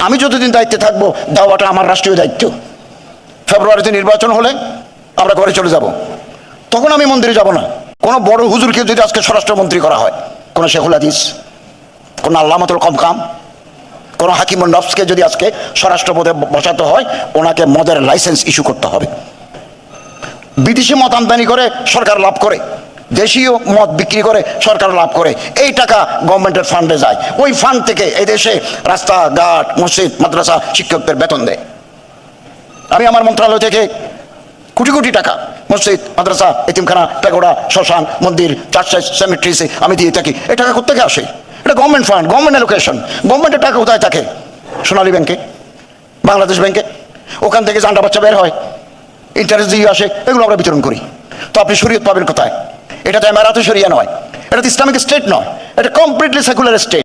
আমি যতদিন দায়িত্বে থাকবো দেওয়াটা আমার রাষ্ট্রীয় দায়িত্ব। ফেব্রুয়ারিতে নির্বাচন হলে আমরা ঘরে চলে যাব, তখন আমি মন্দিরে যাব না। কোনো বড় হুজুরকে যদি আজকে স্বরাষ্ট্রমন্ত্রী করা হয়, কোনো শেখুল হাদিস, কোনো আল্লামাতুল কমকাম, কোনো হাকিমুন নফসকে যদি আজকে স্বরাষ্ট্র পদে বসাতে হয়, ওনাকে মদের লাইসেন্স ইস্যু করতে হবে। বিদেশি মদ আমদানি করে সরকার লাভ করে, দেশীয় মদ বিক্রি করে সরকার লাভ করে, এই টাকা গভর্নমেন্টের ফান্ডে যায়। ওই ফান্ড থেকে এই দেশে রাস্তাঘাট, মসজিদ, মাদ্রাসা, শিক্ষকদের বেতন দেয়। আমি আমার মন্ত্রণালয় থেকে কোটি কোটি টাকা মসজিদ, মাদ্রাসা, এতিমখানা, পেগোডা, শ্মশান, মন্দির, চার্চ, সেমেট্রিসে আমি দিয়ে থাকি। এই টাকা কোথেকে আসে? এটা গভর্নমেন্ট ফান্ড, গভর্নমেন্ট অ্যালোকেশন। গভর্নমেন্টের টাকা কোথায় থাকে? সোনালী ব্যাংকে, বাংলাদেশ ব্যাংকে। ওখান থেকে জান্ডা বাচ্চা বের হয়, ইন্টারেস্ট দিয়ে আসে, এগুলো আমরা বিতরণ করি। তো আপনি শরীয়ত পাবেন কোথায়? এটা তো এমারাতে শরিয়া নয়, এটা তো ইসলামিক স্টেট নয়, এটা কমপ্লিটলি সেকুলার স্টেট।